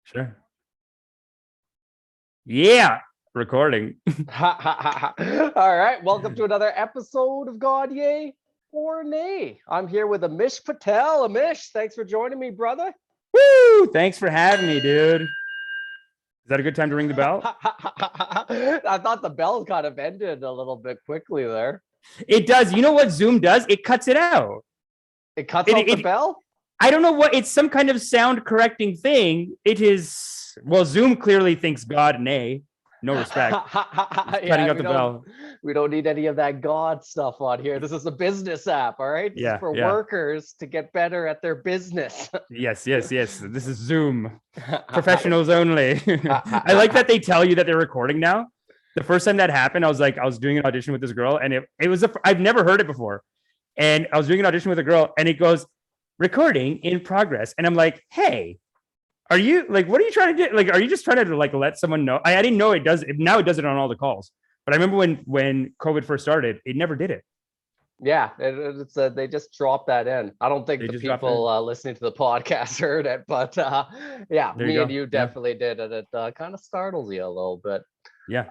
Sure. Yeah. Recording. All right. Welcome to another episode of God Yay or Nay. I'm here with Amish Patel. Amish, thanks for joining me, brother. Woo! Thanks for having me, dude. Is that a good time to ring the bell? I thought the bell kind of ended a little bit quickly there. It does. You know what Zoom does? It cuts it out. It cuts off the bell? I don't know what, it's some kind of sound correcting thing. It is, well, Zoom clearly thinks God nay. No respect. Cutting out the bell. We don't need any of that God stuff on here. This is a business app, all right? This is for workers to get better at their business. Yes. This is Zoom. Professionals only. I like that they tell you that they're recording now. The first time that happened, I was doing an audition with this girl, and it was I've never heard it before. And I was doing an audition with a girl, and it goes, recording in progress. And I'm like, hey, are you like, what are you trying to do? Like, are you just trying to like let someone know? I didn't know it does it. Now it does it on all the calls. But I remember when COVID first started, it never did it. Yeah, it's they just dropped that in. I don't think the people listening to the podcast heard it, but yeah, me and you definitely did, and it kind of startles you a little bit. Yeah.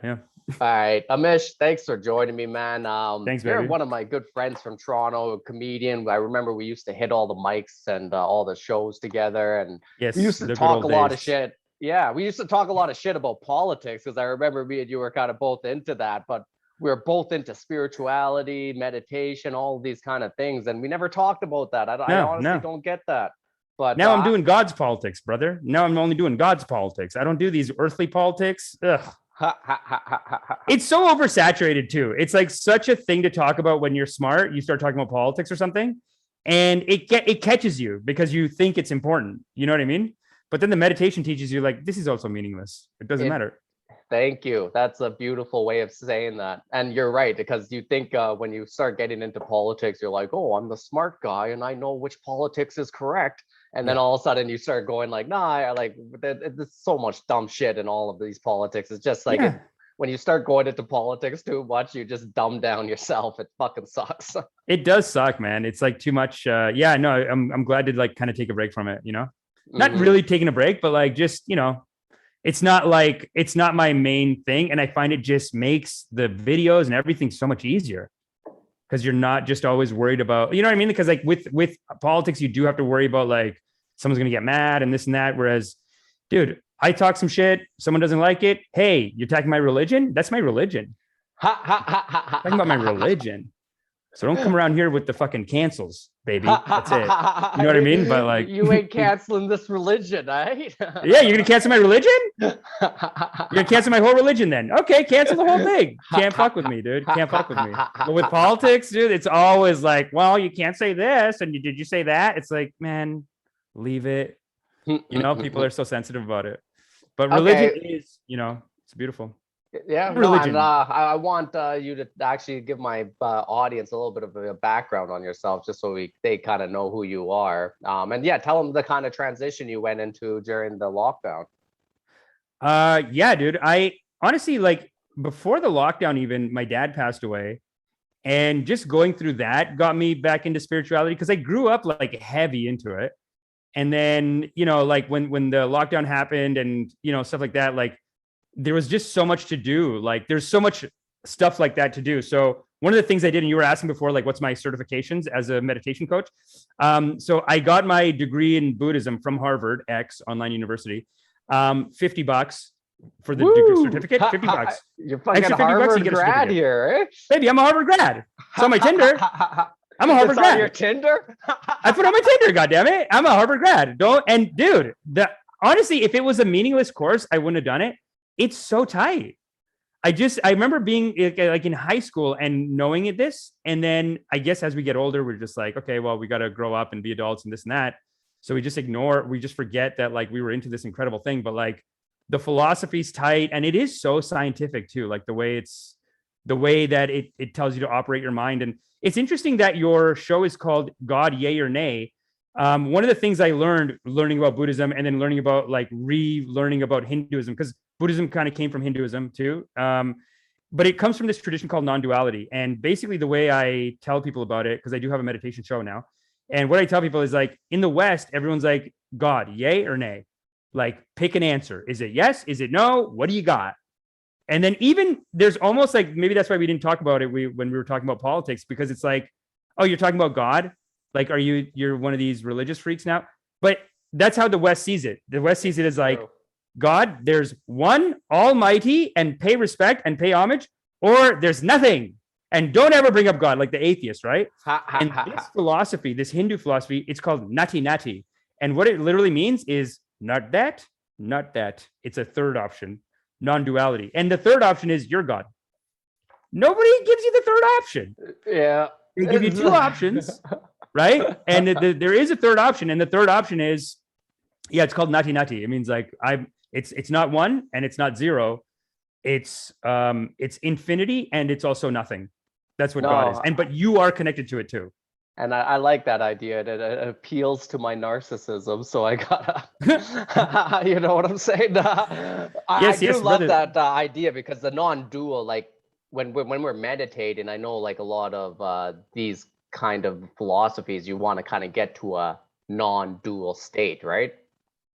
All right, Amish, thanks for joining me, man. Thanks, baby. You're one of my good friends from Toronto, a comedian. I remember we used to hit all the mics and all the shows together, and we used to talk a lot of shit. Yeah, we used to talk a lot of shit about politics, because I remember me and you were kind of both into that, but we were both into spirituality, meditation, all of these kind of things, and we never talked about that. I honestly don't get that. But now I'm doing God's politics, brother. Now I'm only doing God's politics. I don't do these earthly politics. Ugh. It's so oversaturated too. It's like such a thing to talk about when you're smart. You start talking about politics or something, and it catches you because you think it's important. You know what I mean? But then the meditation teaches you like this is also meaningless. It doesn't matter. Thank you. That's a beautiful way of saying that. And you're right, because you think when you start getting into politics, you're like, oh, I'm the smart guy and I know which politics is correct. And then all of a sudden you start going like, nah, I like there's so much dumb shit in all of these politics. It's just like when you start going into politics too much, you just dumb down yourself. It fucking sucks. It does suck, man. It's like too much. I'm glad to like kind of take a break from it, you know, not really taking a break, but like just, you know, it's not my main thing. And I find it just makes the videos and everything so much easier because you're not just always worried about, you know what I mean? Because like with politics, you do have to worry about like someone's going to get mad and this and that. Whereas, dude, I talk some shit. Someone doesn't like it. Hey, you're attacking my religion. That's my religion. Talking about my religion. So don't come around here with the fucking cancels, baby. That's it. You know what I mean? But like, you ain't canceling this religion, eh? Yeah, you're gonna cancel my religion? You're gonna cancel my whole religion then? Okay, cancel the whole thing. Can't fuck with me, dude. Can't fuck with me. But with politics, dude, it's always like, well, you can't say this, and did you say that? It's like, man, leave it. You know, people are so sensitive about it. But religion is, you know, it's beautiful. Yeah, religion. No, and, I want you to actually give my audience a little bit of a background on yourself, just so they kind of know who you are. And yeah, tell them the kind of transition you went into during the lockdown. Yeah, dude. I honestly, like, before the lockdown, even my dad passed away, and just going through that got me back into spirituality because I grew up like heavy into it. And then, you know, like when the lockdown happened and, you know, stuff like that, like, there was just so much to do. Like there's so much stuff like that to do. So one of the things I did, and you were asking before, like what's my certifications as a meditation coach. So I got my degree in Buddhism from Harvard X Online University. $50 for the certificate. $50. You're fucking Harvard grad here, eh? Baby, I'm a Harvard grad. It's on my Tinder. I'm a Harvard grad. On your Tinder? I put on my Tinder, goddammit. I'm a Harvard grad. Dude, honestly, if it was a meaningless course, I wouldn't have done it. It's so tight. I remember being like in high school and knowing this. And then I guess as we get older, we're just like, okay, well, we got to grow up and be adults and this and that. So we just forget that like we were into this incredible thing, but like the philosophy's tight and it is so scientific too. Like the way that it tells you to operate your mind. And it's interesting that your show is called God, Yay or Nay. One of the things I learning about Buddhism and then learning about like relearning about Hinduism, because Buddhism kind of came from Hinduism too. But it comes from this tradition called non-duality. And basically the way I tell people about it, because I do have a meditation show now. And what I tell people is like in the West, everyone's like, God, yay or nay? Like, pick an answer. Is it yes? Is it no? What do you got? And then even there's almost like, maybe that's why we didn't talk about it when we were talking about politics, because it's like, oh, you're talking about God. Like, you're one of these religious freaks now? But that's how the West sees it. The West sees it as like, God, there's one almighty and pay respect and pay homage, or there's nothing. And don't ever bring up God, like the atheist, right? And this philosophy, this Hindu philosophy, it's called Neti-neti. And what it literally means is not that, not that. It's a third option, non-duality. And the third option is you're God. Nobody gives you the third option. Yeah. They give you two options, right? And there is a third option. And the third option is, yeah, it's called Neti-neti. It means like it's not one and it's not zero. It's infinity and it's also nothing. That's what God is. And but you are connected to it too. And I like that idea. It appeals to my narcissism. So I gotta, you know what I'm saying? I do love that idea, because the non-dual, like when we're meditating, I know like a lot of these kind of philosophies, you want to kind of get to a non-dual state, right?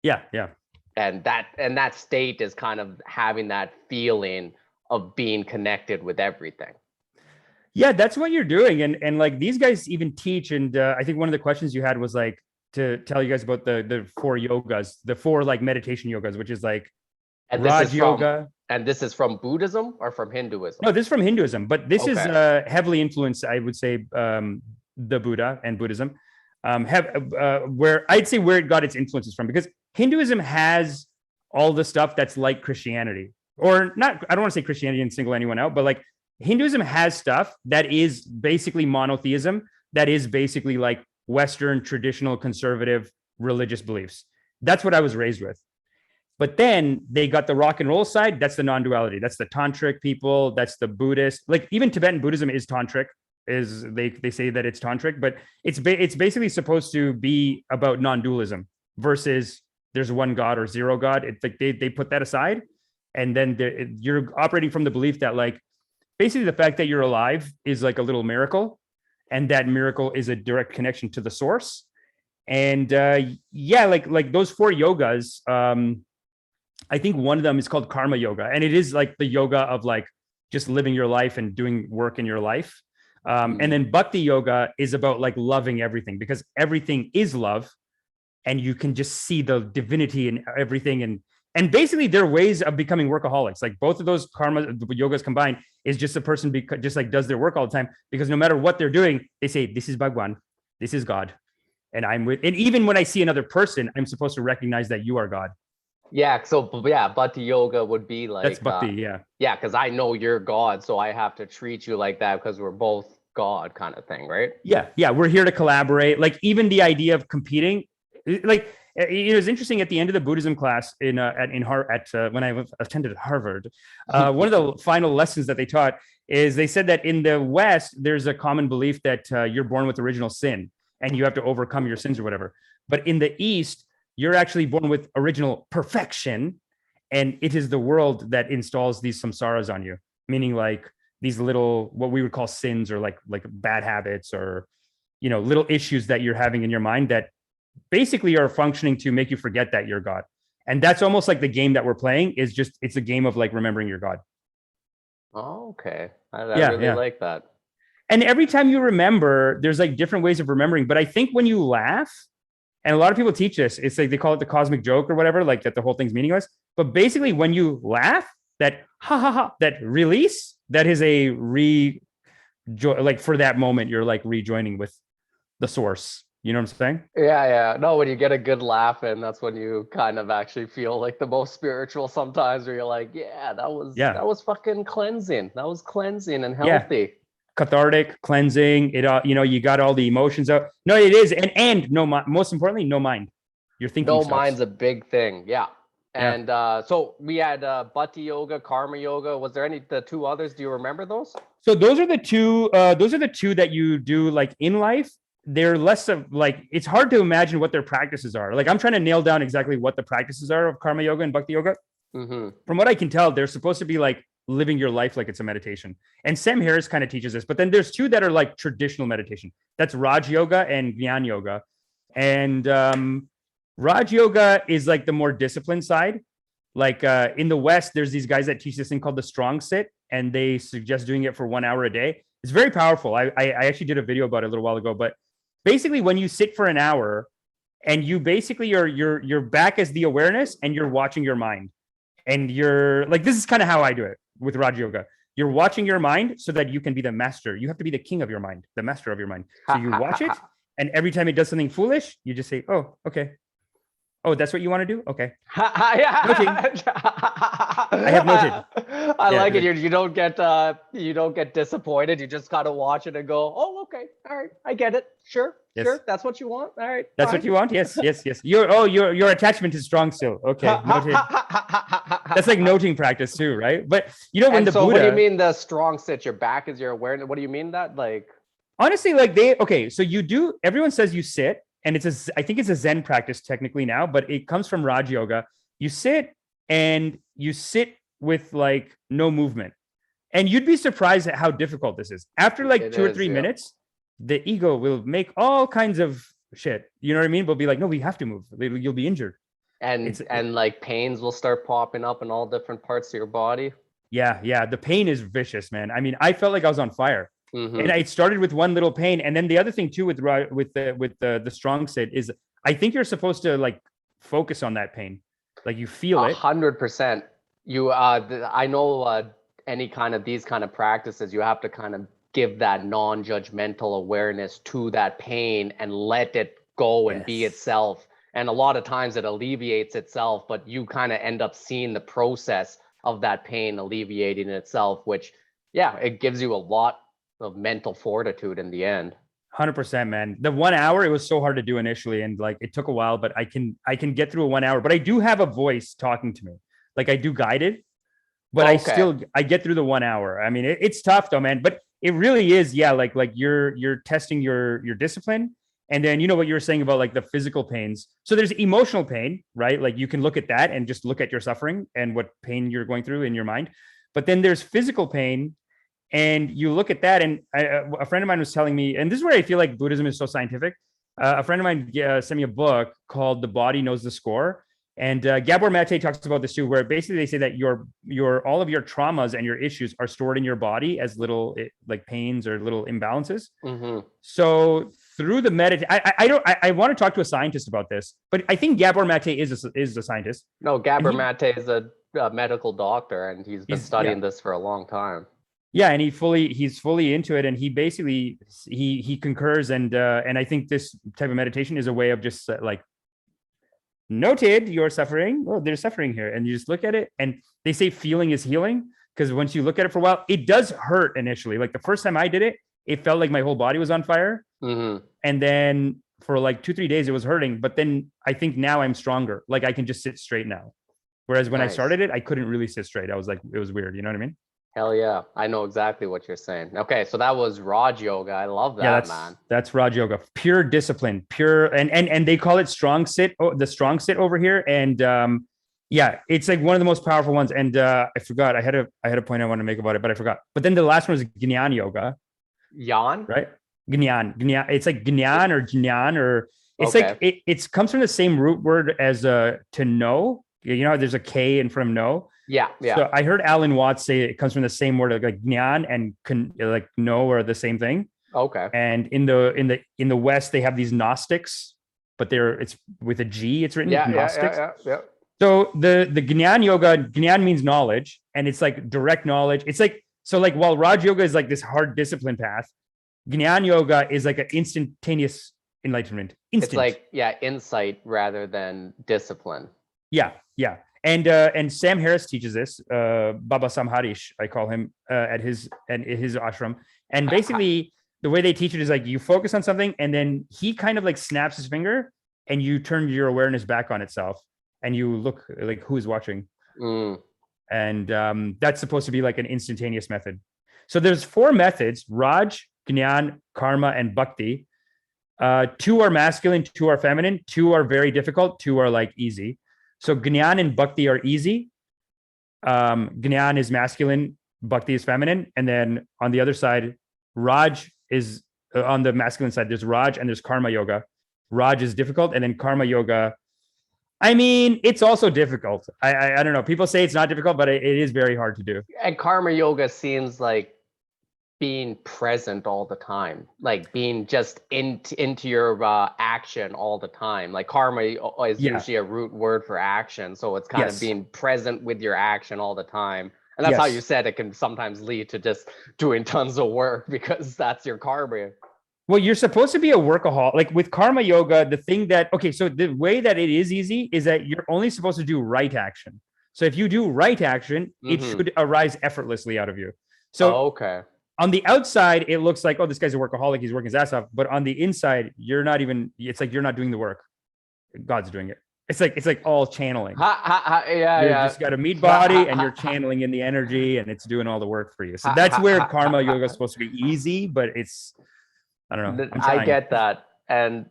Yeah, yeah. And that state is kind of having that feeling of being connected with everything. Yeah, that's what you're doing. And like these guys even teach. And I think one of the questions you had was like to tell you guys about the 4 yogas, the 4 like meditation yogas, which is like Raj yoga. And this is from Buddhism or from Hinduism? No, this is from Hinduism, but this is heavily influenced, I would say, the Buddha and Buddhism, where I'd say where it got its influences from, because Hinduism has all the stuff that's like Christianity, or not. I don't want to say Christianity and single anyone out, but like Hinduism has stuff that is basically monotheism, that is basically like Western traditional conservative religious beliefs. That's what I was raised with. But then they got the rock and roll side. That's the non-duality. That's the tantric people. That's the Buddhist. Like even Tibetan Buddhism is tantric. Is they say that it's tantric, but it's basically supposed to be about non-dualism versus there's one God or zero God. It's like they put that aside, and then you're operating from the belief that like basically the fact that you're alive is like a little miracle, and that miracle is a direct connection to the source. And yeah, like those 4 yogas. I think one of them is called karma yoga, and it is like the yoga of like just living your life and doing work in your life. And then bhakti yoga is about like loving everything, because everything is love, and you can just see the divinity in everything. And basically they're ways of becoming workaholics. Like both of those karma yogas combined is just a person just like does their work all the time, because no matter what they're doing, they say, this is Bhagwan, this is God. And even when I see another person, I'm supposed to recognize that you are God. Yeah, so yeah, bhakti yoga would be like that's bhakti, yeah. Yeah, because I know you're God, so I have to treat you like that because we're both God, kind of thing, right? Yeah, we're here to collaborate. Like even the idea of competing, like it was interesting at the end of the Buddhism class when I attended Harvard. One of the final lessons that they taught is they said that in the West there's a common belief that you're born with original sin and you have to overcome your sins or whatever. But in the East, you're actually born with original perfection, and it is the world that installs these samsaras on you, meaning like these little, what we would call sins, or like bad habits, or, you know, little issues that you're having in your mind that basically are functioning to make you forget that you're God. And that's almost like the game that we're playing is just, it's a game of like remembering your God. Oh, okay. I really like that. And every time you remember, there's like different ways of remembering. But I think when you laugh, and a lot of people teach this, it's like they call it the cosmic joke or whatever, like that the whole thing's meaningless. But basically when you laugh, that ha ha ha, that release, that is a like for that moment, you're like rejoining with the source. You know what I'm saying? Yeah. No, when you get a good laugh in, that's when you kind of actually feel like the most spiritual sometimes, where you're like, that was fucking cleansing. That was cleansing and healthy. Yeah. Cathartic, cleansing. It you know, you got all the emotions out. No, it is. And no mind. Most importantly, no mind. You're thinking. No mind's a big thing. Yeah. And so we had bhakti yoga, karma yoga. Was there the 2 others? Do you remember those? So those are the 2. Those are the 2 that you do like in life. They're less of like, it's hard to imagine what their practices are. Like I'm trying to nail down exactly what the practices are of karma yoga and bhakti yoga. Mm-hmm. From what I can tell, they're supposed to be like living your life like it's a meditation. And Sam Harris kind of teaches this, but then there's 2 that are like traditional meditation. That's Raj yoga and Jnana yoga. And Raj yoga is like the more disciplined side. Like in the West, there's these guys that teach this thing called the strong sit, and they suggest doing it for 1 hour a day. It's very powerful. I actually did a video about it a little while ago, but basically when you sit for an hour and you basically your back is the awareness and you're watching your mind. And you're like, this is kind of how I do it with Raj Yoga. You're watching your mind so that you can be the master. You have to be the king of your mind, the master of your mind. So you watch it, and every time it does something foolish, you just say, oh, okay. Oh, that's what you want to do? Okay. Noting. I have noted. I like it. You don't get disappointed. You just gotta watch it and go, oh, okay, all right, I get it. Sure, sure, that's what you want. All right, that's fine. what you want. Yes. Your attachment is strong still. Okay, noted. That's like noting practice too, right? But you know when and the so Buddha. What do you mean the strong sit? Your back is your awareness. What do you mean that like? Honestly, like so you do. Everyone says you sit. And I think it's a Zen practice technically now, but it comes from Raj Yoga. You sit with like no movement. And you'd be surprised at how difficult this is. After like 2 or 3 minutes, the ego will make all kinds of shit. You know what I mean? But be like, no, we have to move. You'll be injured. And like pains will start popping up in all different parts of your body. Yeah. The pain is vicious, man. I mean, I felt like I was on fire. Mm-hmm. And it started with one little pain, and then the other thing too with the strong sit is I think you're supposed to like focus on that pain, like you feel it. 100%. You I know any kind of these kind of practices, you have to kind of give that non-judgmental awareness to that pain and let it go and be itself. And a lot of times it alleviates itself, but you kind of end up seeing the process of that pain alleviating itself, which it gives you a lot of mental fortitude in the end. 100%, man. The 1 hour, it was so hard to do initially, and like it took a while, but I can get through a 1 hour. But I do have a voice talking to me, like I do guided, but I get through the 1 hour. I mean, it's tough though, man. But it really is, like you're testing your discipline, and then you know what you were saying about like the physical pains. So there's emotional pain, right? Like you can look at that and just look at your suffering and what pain you're going through in your mind. But then there's physical pain. And you look at that, and a friend of mine was telling me, and this is where I feel like Buddhism is so scientific. A friend of mine sent me a book called "The Body Knows the Score," and Gabor Mate talks about this too, where basically they say that your all of your traumas and your issues are stored in your body as little like pains or little imbalances. Mm-hmm. So through the meditation, I want to talk to a scientist about this, but I think Gabor Mate is a scientist. No, Gabor Mate is a medical doctor, and he's been studying this for a long time. Yeah, and he's fully into it, and he basically he concurs, and I think this type of meditation is a way of just like noted you're suffering. Oh, there's suffering here, and you just look at it, and they say feeling is healing, because once you look at it for a while, it does hurt initially. Like the first time I did it, it felt like my whole body was on fire, and then for like 2-3 days it was hurting, but then I think now I'm stronger. Like I can just sit straight now, whereas when I started it, I couldn't really sit straight. I was like, it was weird. You know what I mean? Hell yeah. I know exactly what you're saying. Okay, so that was Raj Yoga. I love that, man. That's Raj Yoga. Pure discipline, pure, and they call it strong sit, the strong sit over here. And it's like one of the most powerful ones. And I forgot, I had a point I wanted to make about it, but I forgot. But then the last one is Jnana Yoga. Yan? Right? Jnana. It's like Jnana or Jnana, or it's like, it comes from the same root word as to know. You know, there's a K in front of know. Yeah. So I heard Alan Watts say it comes from the same word, like gnan and like know are the same thing. Okay. And in the West, they have these Gnostics, but it's with a G. It's written Gnostics. Yeah. So the Gnan Yoga, Gnan means knowledge, and it's like direct knowledge. It's like, so like while Raj Yoga is like this hard discipline path, Gnan Yoga is like an instantaneous enlightenment. It's like insight rather than discipline. Yeah. And Sam Harris teaches this, Baba Samharish, I call him, at his ashram. And basically the way they teach it is like you focus on something, and then he kind of like snaps his finger, and you turn your awareness back on itself, and you look like who's watching. And that's supposed to be like an instantaneous method. So there's 4 methods: Raj, Gnan, Karma, and Bhakti. 2 are masculine, 2 are feminine, 2 are very difficult, 2 are like easy. So Gnan and Bhakti are easy. Gnan is masculine, Bhakti is feminine. And then on the other side, Raj is on the masculine side. There's Raj and there's Karma Yoga. Raj is difficult, and then Karma Yoga I mean, it's also difficult. I don't know. People say it's not difficult, but it is very hard to do. And karma yoga seems like being present all the time, like being just into your action all the time. Like karma is Yeah. usually a root word for action, so it's kind of Yes. being present with your action all the time. And that's how you Yes. said it can sometimes lead to just doing tons of work because that's your karma. Well, you're supposed to be a workaholic. Like with karma yoga, the thing that, okay, so the way that it is easy is that you're only supposed to do right action. So if you do right action, it should arise effortlessly out of you. So Okay. on the outside, it looks like, oh, this guy's a workaholic. He's working his ass off. But on the inside, you're not even, it's like you're not doing the work. God's doing it. It's like all channeling. Yeah, You yeah. just got a meat body and you're channeling in the energy and it's doing all the work for you. So that's where karma yoga is supposed to be easy, but it's, I don't know. I get that. And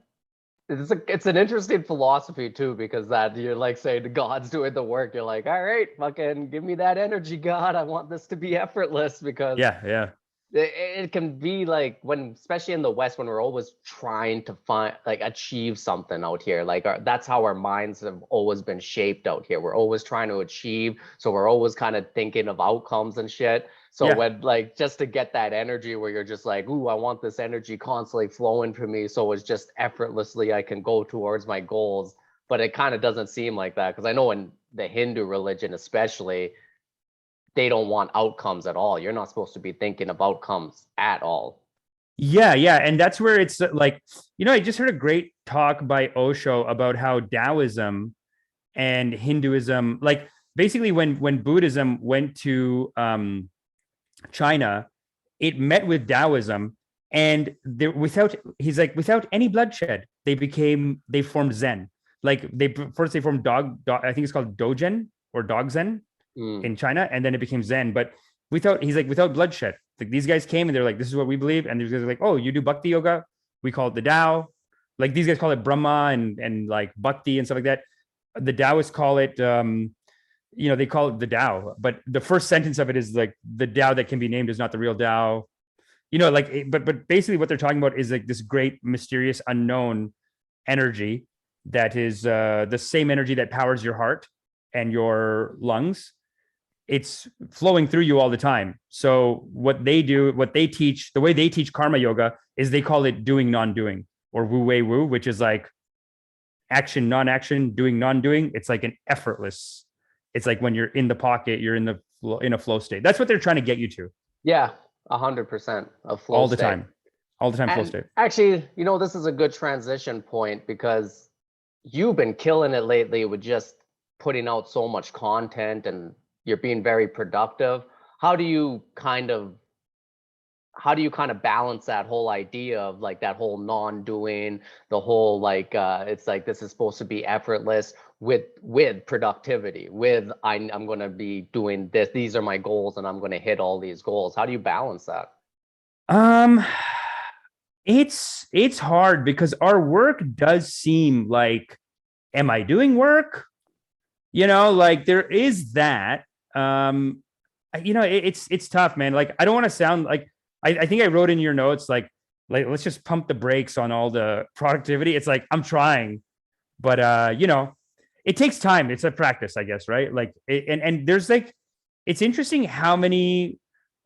it's an interesting philosophy too, because that you're like saying God's doing the work. You're like, all right, fucking give me that energy, God. I want this to be effortless because Yeah. it can be like when, especially in the West, when we're always trying to find, like, achieve something out here. Like that's how our minds have always been shaped out here. We're always trying to achieve. So we're always kind of thinking of outcomes and shit. So Yeah. when, like, just to get that energy where you're just like, ooh, I want this energy constantly flowing for me, so it's just effortlessly I can go towards my goals. But it kind of doesn't seem like that, because I know in the Hindu religion especially, they don't want outcomes at all. You're not supposed to be thinking of outcomes at all. Yeah. And that's where it's like, I just heard a great talk by Osho about how Taoism and Hinduism, like basically when Buddhism went to China, it met with Taoism, and without any bloodshed, they formed Zen. Like they formed I think it's called Dogen or Dog Zen in China, and then it became Zen. But without bloodshed. Like these guys came and they're like, this is what we believe, and these guys are like, oh, you do bhakti yoga, we call it the Tao. Like these guys call it Brahma and like bhakti and stuff like that. The Taoists call it they call it the Tao, but the first sentence of it is like the Tao that can be named is not the real Tao. But basically what they're talking about is like this great mysterious unknown energy that is the same energy that powers your heart and your lungs. It's flowing through you all the time. So what they teach, the way they teach karma yoga is they call it doing non-doing, or wu wei wu, which is like action non-action, doing non-doing. It's like an effortless. It's like when you're in the pocket, you're in a flow state. That's what they're trying to get you to. Yeah, 100% of flow all the state. time flow And state. actually, this is a good transition point, because you've been killing it lately with just putting out so much content, and you're being very productive. How do you kind of balance that whole idea of like that whole non-doing, the whole like it's like this is supposed to be effortless with productivity, with I'm going to be doing this, these are my goals, and I'm going to hit all these goals? How do you balance that? It's hard because our work does seem like, am I doing work? Like there is that. It's tough, man. Like I don't want to sound like I think I wrote in your notes like let's just pump the brakes on all the productivity. It's like I'm trying, but it takes time. It's a practice, I guess, right? Like and there's like, it's interesting how many,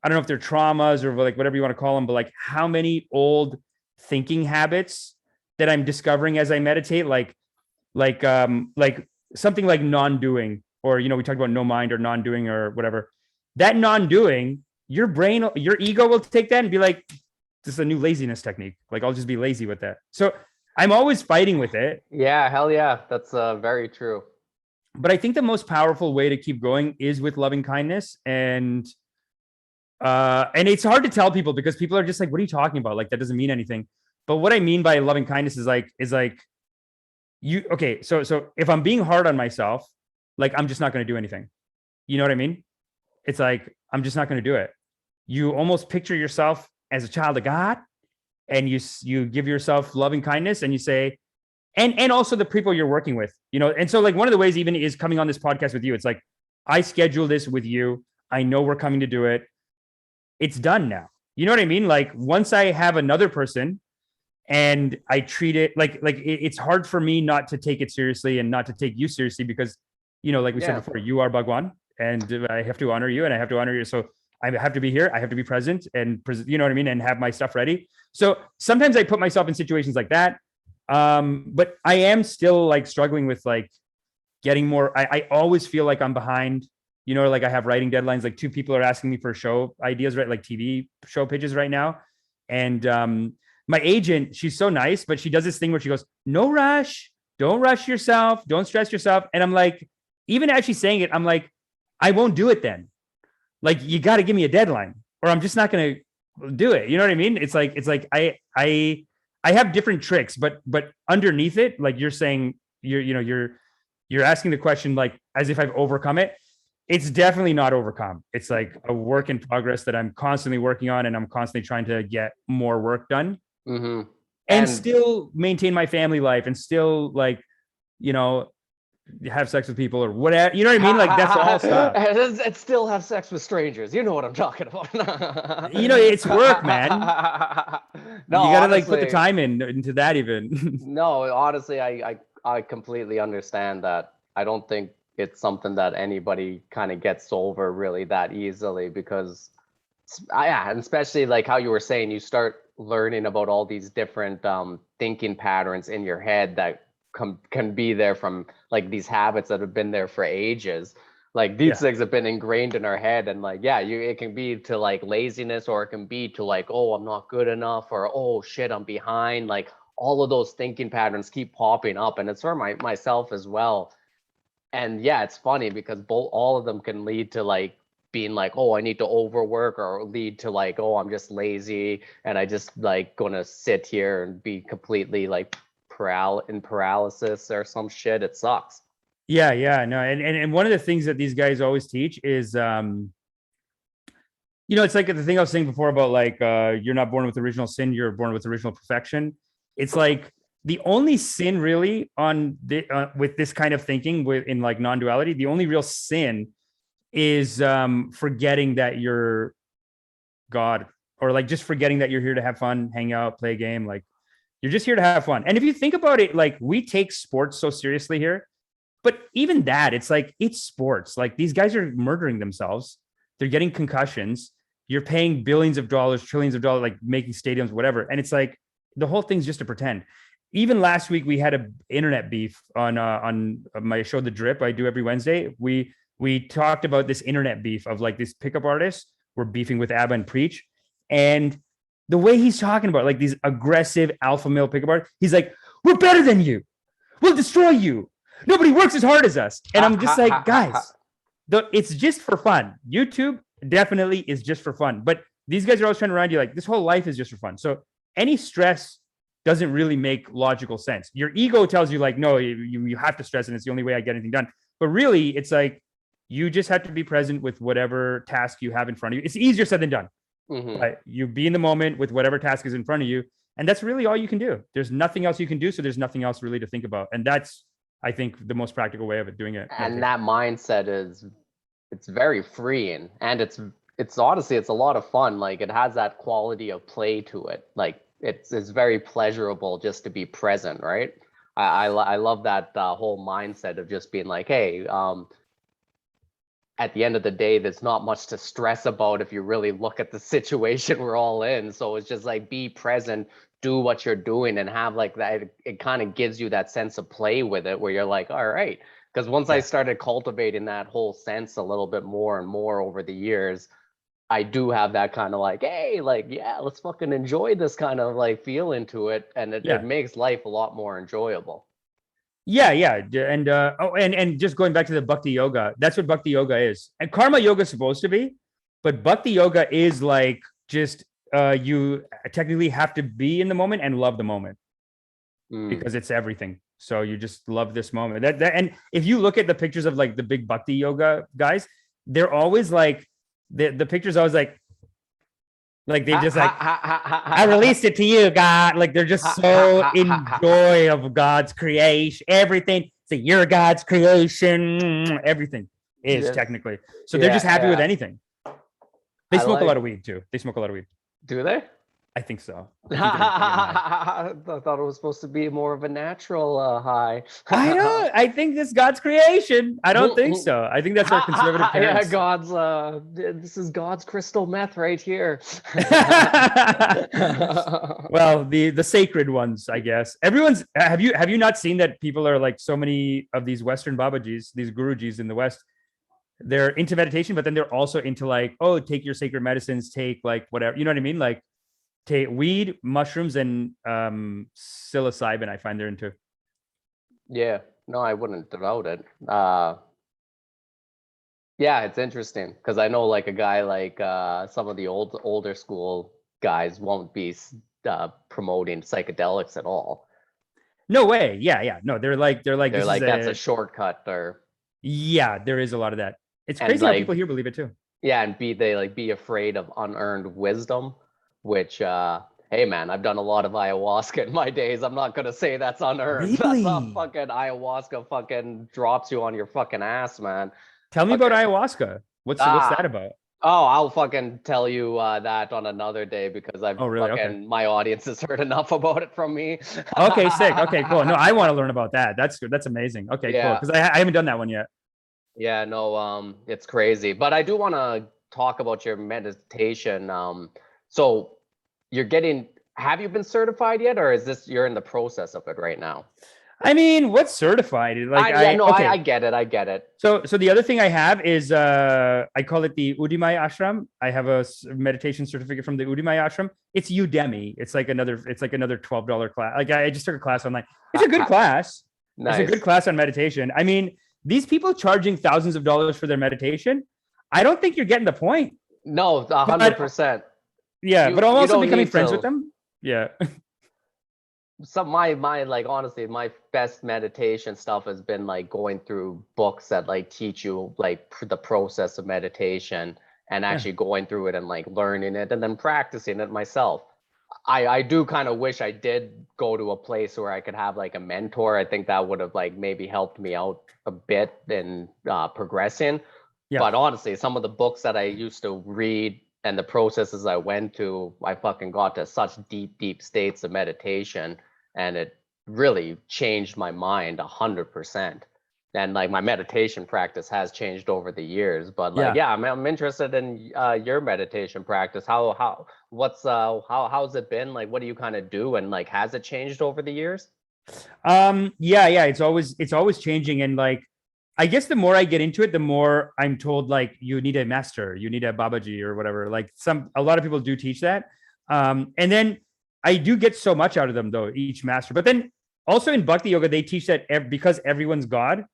I don't know if they're traumas or like whatever you want to call them, but like how many old thinking habits that I'm discovering as I meditate, like something like non-doing, or we talked about no mind or non-doing or whatever. That non-doing, your brain, your ego will take that and be like, this is a new laziness technique. Like I'll just be lazy with that. So I'm always fighting with it. Yeah, hell yeah, that's very true. But I think the most powerful way to keep going is with loving kindness. And it's hard to tell people because people are just like, what are you talking about? Like that doesn't mean anything. But what I mean by loving kindness is like okay, so if I'm being hard on myself, like I'm just not going to do anything. You know what I mean? It's like I'm just not going to do it. You almost picture yourself as a child of God, and you give yourself loving kindness, and you say, and also the people you're working with, and so like one of the ways even is coming on this podcast with you. It's like I schedule this with you. I know we're coming to do it. It's done now. You know what I mean? Like once I have another person and I treat it like it's hard for me not to take it seriously and not to take you seriously because, like we said before, you are Bhagwan, and I have to honor you, and I have to honor you. So I have to be here. I have to be present, and you know what I mean, and have my stuff ready. So sometimes I put myself in situations like that. But I am still like struggling with like getting more. I always feel like I'm behind. Like I have writing deadlines. Like 2 people are asking me for show ideas, right? Like TV show pitches right now, and my agent, she's so nice, but she does this thing where she goes, "No rush. Don't rush yourself. Don't stress yourself." And I'm like, even as she's saying it, I'm like, I won't do it then. Like, you got to give me a deadline or I'm just not going to do it. You know what I mean? It's like I have different tricks, but underneath it, like you're saying, you're asking the question, like, as if I've overcome it. It's definitely not overcome. It's like a work in progress that I'm constantly working on, and I'm constantly trying to get more work done. Mm-hmm. And still maintain my family life and still like, have sex with people or whatever. You know what I mean? Like that's all stuff. And still have sex with strangers. You know what I'm talking about. It's work, man. No, you gotta honestly, like put the time into that even. No, honestly, I completely understand that. I don't think it's something that anybody kind of gets over really that easily because and especially like how you were saying, you start learning about all these different thinking patterns in your head that can be there from like these habits that have been there for ages. Like these things have been ingrained in our head, and like it can be to like laziness, or it can be to like, oh, I'm not good enough, or oh shit, I'm behind. Like all of those thinking patterns keep popping up, and it's for myself as well. And it's funny because all of them can lead to like being like, oh, I need to overwork, or lead to like, oh, I'm just lazy and I just like gonna sit here and be completely like paralysis or some shit. It sucks. No, and one of the things that these guys always teach is it's like the thing I was saying before about like you're not born with original sin, you're born with original perfection. It's like the only sin really on with this kind of thinking in like non-duality, the only real sin is forgetting that you're God, or like just forgetting that you're here to have fun, hang out, play a game. Like you're just here to have fun. And if you think about it, like we take sports so seriously here, but even that, it's like, it's sports. Like these guys are murdering themselves. They're getting concussions. You're paying billions of dollars, trillions of dollars, like making stadiums, whatever. And it's like, the whole thing's just to pretend. Even last week, we had an internet beef on my show, The Drip, I do every Wednesday. We talked about this internet beef of like this pickup artists were beefing with ABBA and Preach. And the way he's talking about like these aggressive alpha male pickup artists, he's like, we're better than you. We'll destroy you. Nobody works as hard as us. And I'm just like, guys, it's just for fun. YouTube definitely is just for fun. But these guys are always trying to remind you like this whole life is just for fun. So any stress doesn't really make logical sense. Your ego tells you like, no, you have to stress and it's the only way I get anything done. But really, it's like, you just have to be present with whatever task you have in front of you. It's easier said than done. Mm-hmm. But you be in the moment with whatever task is in front of you. And that's really all you can do. There's nothing else you can do. So there's nothing else really to think about. And that's, I think, the most practical way of doing it. And that mindset it's very freeing. And it's honestly, it's a lot of fun. Like it has that quality of play to it. Like it's very pleasurable just to be present, right? I love that whole mindset of just being like, hey, at the end of the day, there's not much to stress about if you really look at the situation we're all in. So it's just like, be present, do what you're doing, and have like that. It kind of gives you that sense of play with it where you're like, all right. Because once I started cultivating that whole sense a little bit more and more over the years, I do have that kind of like, hey, like, let's fucking enjoy this kind of like feeling to it. And it makes life a lot more enjoyable. Yeah. And just going back to the Bhakti Yoga, that's what Bhakti Yoga is. And Karma Yoga is supposed to be, but Bhakti Yoga is like just you technically have to be in the moment and love the moment because it's everything. So you just love this moment. And if you look at the pictures of like the big Bhakti Yoga guys, they're always like the pictures always like they just like I released it to you, God. Like they're just so in joy of God's creation, everything. So you're God's creation, everything is technically. So they're just happy with anything. They smoke a lot of weed too. They smoke a lot of weed. Do they? I think so. I think they're getting high. I thought it was supposed to be more of a natural high. I don't. I think this God's creation. I don't think so. I think that's our conservative Yeah, parents. this is God's crystal meth right here. Well, the sacred ones, I guess. Everyone's have you not seen that people are like so many of these Western Babajis, these Gurujis in the West, they're into meditation, but then they're also into like, oh, take your sacred medicines, take like whatever, you know what I mean? Like take weed, mushrooms, and psilocybin, I find they're into. Yeah, no, I wouldn't doubt it. Yeah, it's interesting because I know like a guy like some of the older school guys won't be promoting psychedelics at all. No way. Yeah, yeah. No, they're like They're this like is that's a shortcut, or yeah, there is a lot of that. It's and crazy how like people here believe it too. yeah, and be afraid of unearned wisdom, which hey man, I've done a lot of ayahuasca in my days. I'm not gonna say that's unearned. That's a Really? fucking ayahuasca fucking drops you on your fucking ass, man. Tell me about Okay. ayahuasca. What's that Ah, about? oh, I'll fucking tell you that on another day because I've Oh, really? Okay. fucking my audience has heard enough about it from me. Okay, sick. Okay, cool. No, I want to learn about that. That's good. That's amazing. Okay, cool. Yeah, Because I haven't done that one yet. yeah, no, it's crazy. But I do want to talk about your meditation. So you're getting, have you been certified yet, or is this you're in the process of it right now? I mean, what's certified? Like Yeah, no, okay. I get it. I get it. So the other thing I have is I call it the Udimaya Ashram. I have a meditation certificate from the Udimaya Ashram. It's Udemy. It's like another $12 class. Like I just took a class online. It's a good class. Nice. It's a good class on meditation. I mean, these people charging thousands of dollars for their meditation, I don't think you're getting the point. No, 100%. Yeah, but I'm you also don't becoming need friends to- with them. Yeah. Some my like honestly, my best meditation stuff has been like going through books that like teach you like the process of meditation and actually going through it and like learning it and then practicing it myself. I do kind of wish I did go to a place where I could have like a mentor. I think that would have like maybe helped me out a bit in progressing. Yeah. But honestly, some of the books that I used to read and the processes I went to, I fucking got to such deep states of meditation, and it really changed my mind 100%. And like my meditation practice has changed over the years, but like I'm interested in your meditation practice. How's it been? Like, what do you kind of do, and like has it changed over the years? Yeah, it's always changing, and like I guess the more I get into it, the more I'm told like you need a master, you need a babaji or whatever. Like a lot of people do teach that. And then I do get so much out of them though, each master. But then also in Bhakti Yoga, they teach that because everyone's God,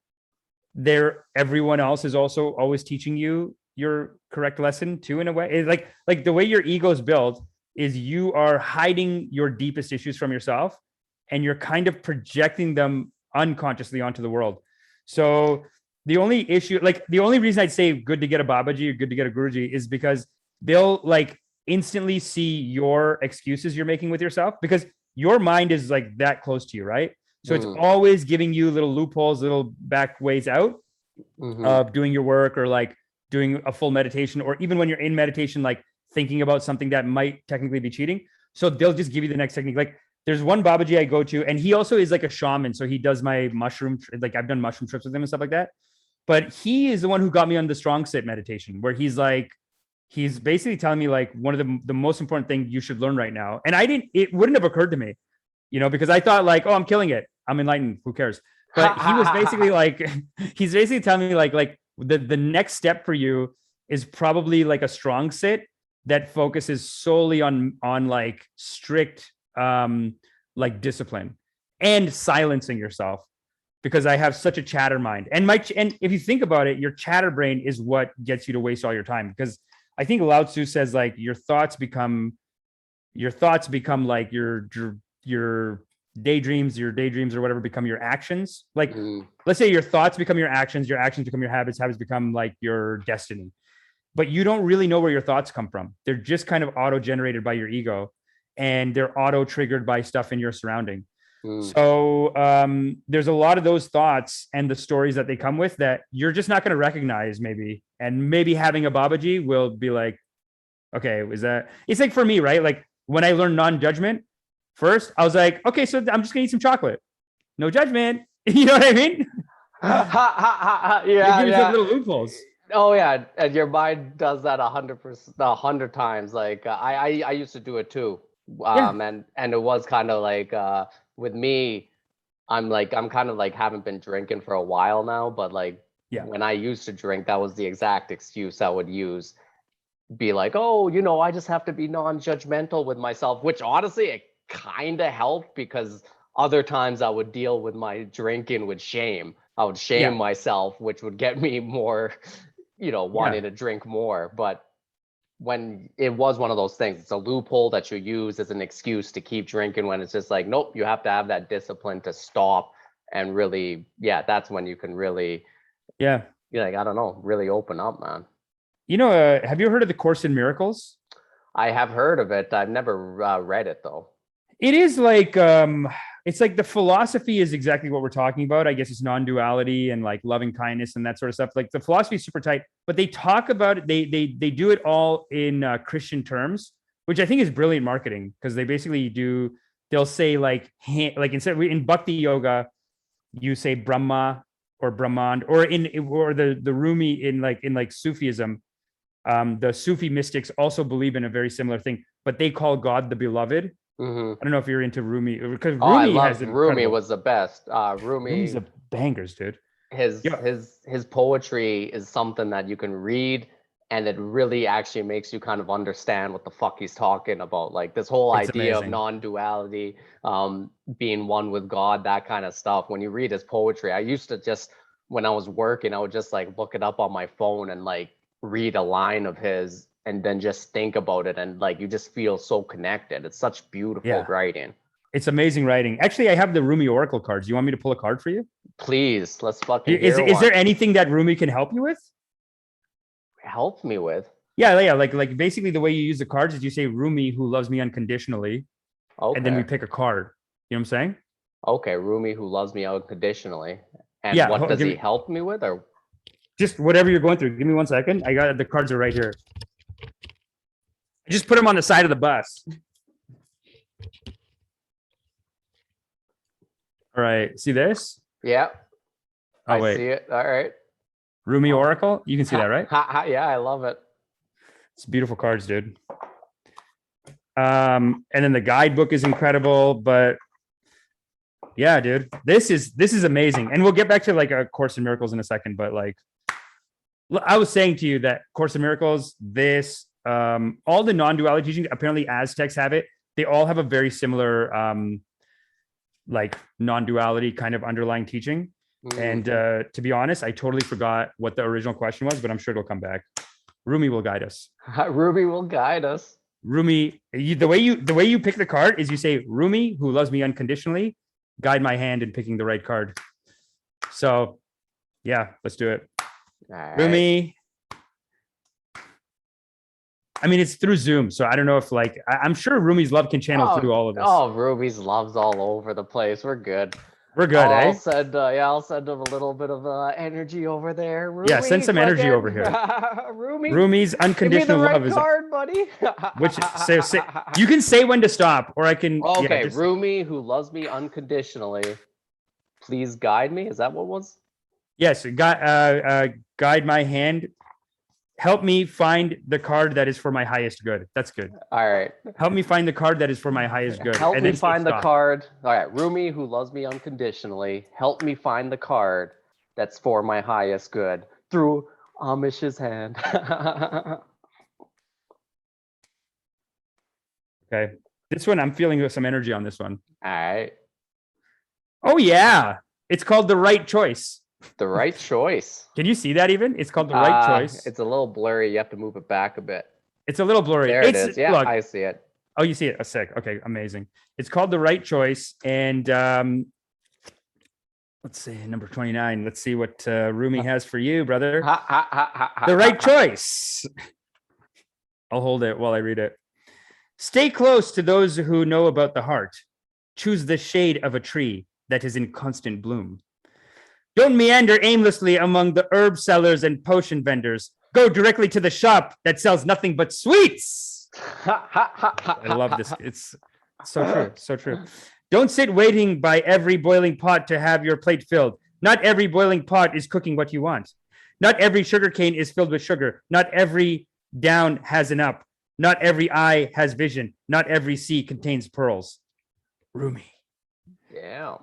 everyone else is also always teaching you your correct lesson too, in a way. It's like the way your ego is built is you are hiding your deepest issues from yourself, and you're kind of projecting them unconsciously onto the world. So the only reason I'd say good to get a Babaji or good to get a Guruji is because they'll like instantly see your excuses you're making with yourself, because your mind is like that close to you, right? So it's always giving you little loopholes, little back ways out of doing your work, or like doing a full meditation, or even when you're in meditation, like thinking about something that might technically be cheating. So they'll just give you the next technique. Like there's one Babaji I go to, and he also is like a shaman. So he does my mushroom, like I've done mushroom trips with him and stuff like that. But he is the one who got me on the strong sit meditation, where he's basically telling me like one of the most important thing you should learn right now. And it wouldn't have occurred to me, because I thought like, oh, I'm killing it, I'm enlightened, who cares? But he was basically like, he's basically telling me like the next step for you is probably like a strong sit that focuses solely on like strict like discipline and silencing yourself, because I have such a chatter mind. And if you think about it, your chatter brain is what gets you to waste all your time, because I think Lao Tzu says like your thoughts become like your daydreams or whatever become your actions. Like let's say your thoughts become your actions become your habits become like your destiny. But you don't really know where your thoughts come from. They're just kind of auto-generated by your ego, and they're auto-triggered by stuff in your surrounding. So there's a lot of those thoughts and the stories that they come with that you're just not going to recognize, maybe. And maybe having a Babaji will be like, okay, it's like for me, right? Like when I learned non-judgment first, I was like, okay, so I'm just gonna eat some chocolate. No judgment. You know what I mean? Yeah, It gives yeah. little loopholes. Oh yeah, and your mind does that 100%, 100 times. Like I used to do it too. Yeah. And it was kind of like with me, I'm kind of like haven't been drinking for a while now, but like Yeah. when I used to drink, that was the exact excuse I would use. Be like, oh, I just have to be non-judgmental with myself, which honestly it kind of helped because other times I would deal with my drinking with shame. I would shame Yeah. myself, which would get me more, wanting Yeah. to drink more. But when it was one of those things, it's a loophole that you use as an excuse to keep drinking when it's just like, nope, you have to have that discipline to stop. And really, yeah, that's when you can really, Yeah. like, I don't know, really open up, man. Have you heard of the Course in Miracles? I have heard of it. I've never read it though. It is like it's like the philosophy is exactly what we're talking about. I guess it's non-duality and like loving kindness and that sort of stuff. Like the philosophy is super tight, but they talk about it. They do it all in Christian terms, which I think is brilliant marketing because they basically they'll say like instead in Bhakti yoga, you say Brahma or Brahman, or the Rumi in like Sufism. The Sufi mystics also believe in a very similar thing, but they call God the beloved. Mm-hmm. I don't know if you're into Rumi because Oh, I Rumi loved Rumi was the best. Rumi's Rumi, a bangers, dude. his Yeah, his poetry is something that you can read and it really actually makes you kind of understand what the fuck he's talking about. Like this whole it's idea of amazing. non-duality, being one with God, that kind of stuff. When you read his poetry, I used to just, when I was working, I would just like look it up on my phone and like read a line of his and then just think about it, and like you just feel so connected. It's such beautiful Yeah, writing. it's amazing writing. Actually, I have the Rumi Oracle cards. You want me to pull a card for you? Please, let's fucking Is hear is there one. anything that Rumi can help you with? Help me with. Yeah, yeah. Like basically the way you use the cards is you say Rumi who loves me unconditionally, and then we Okay. pick a card. You know what I'm saying? Okay, Rumi who loves me unconditionally. And Yeah. what does Give he me help me with? Or just whatever you're going through. Give me 1 second. I got the cards are right here. Just put them on the side of the bus. All right. See this? yeah, Oh I wait. see it. All right. Rumi Oracle. You can see that, right? Yeah, I love it. It's beautiful cards, dude. And then the guidebook is incredible, but yeah, dude, this is amazing. And we'll get back to like a Course in Miracles in a second, but like I was saying to you that Course in Miracles, all the non-duality teachings, apparently Aztecs have it. They all have a very similar like non-duality kind of underlying teaching. And to be honest, I totally forgot what the original question was, but I'm sure it'll come back. Rumi will guide us. Rumi will guide us. Rumi, the way you pick the card is you say Rumi, who loves me unconditionally, guide my hand in picking the right card. So yeah, let's do it. All right. Rumi. I mean, it's through Zoom, so I don't know if like I'm sure Rumi's love can channel through all of this. Oh, Rumi's love's all over the place. We're good. We're good, I'll eh? I'll send him a little bit of energy over there. Rumi, Yeah, send some energy over here. Rumi, Rumi's unconditional give me the right love is card, buddy. say you can say when to stop, or I can. Okay, yeah, Rumi, who loves me unconditionally, please guide me. Is that what was? Yes, guide my hand. Help me find the card that is for my highest good. That's good. All right. Help me find the card that is for my highest good. Help and me then find the stop. card. All right, Rumi, who loves me unconditionally, help me find the card that's for my highest good through Amish's hand. Okay. This one, I'm feeling some energy on this one. All right. Oh, yeah. It's called The Right Choice. The right choice. Can you see that even? It's called The Right Choice. It's a little blurry. You have to move it back a bit. It's a little blurry. There it is. Yeah, look, I see it. Oh, you see it? Oh, sick. Okay, amazing. It's called The Right Choice. And let's see, number 29. Let's see what Rumi has for you, brother. The Right Choice. I'll hold it while I read it. Stay close to those who know about the heart. Choose the shade of a tree that is in constant bloom. Don't meander aimlessly among the herb sellers and potion vendors. Go directly to the shop that sells nothing but sweets. I love this. It's so true. So true. Don't sit waiting by every boiling pot to have your plate filled. Not every boiling pot is cooking what you want. Not every sugar cane is filled with sugar. Not every down has an up. Not every eye has vision. Not every sea contains pearls. Rumi. Yeah.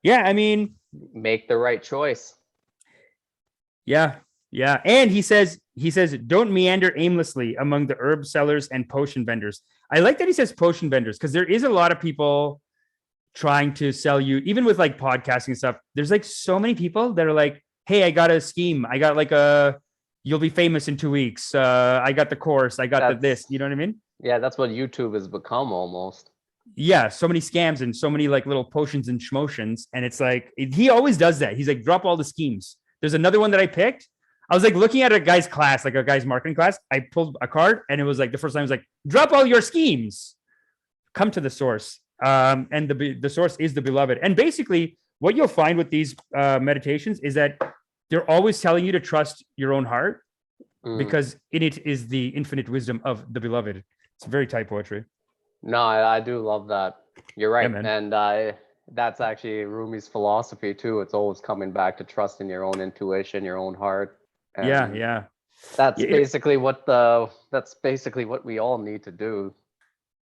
Yeah, I mean, Make the right choice. yeah, yeah. And he says, don't meander aimlessly among the herb sellers and potion vendors. I like that he says potion vendors because there is a lot of people trying to sell you, even with like podcasting and stuff. There's like so many people that are like, hey, I got a scheme. I got like you'll be famous in 2 weeks. I got the course. I got this. You know what I mean? Yeah, that's what YouTube has become almost. Yeah, so many scams and so many like little potions and schmotions. And it's like, he always does that. He's like, drop all the schemes. There's another one that I picked. I was like looking at a guy's class, like a guy's marketing class. I pulled a card and it was like the first time I was like, drop all your schemes. Come to the source. And the source is the beloved. And basically what you'll find with these meditations is that they're always telling you to trust your own heart because in it is the infinite wisdom of the beloved. It's very tight poetry. No, I do love that. You're right. Yeah, and that's actually Rumi's philosophy too. It's always coming back to trusting your own intuition, your own heart. And yeah. That's basically what we all need to do.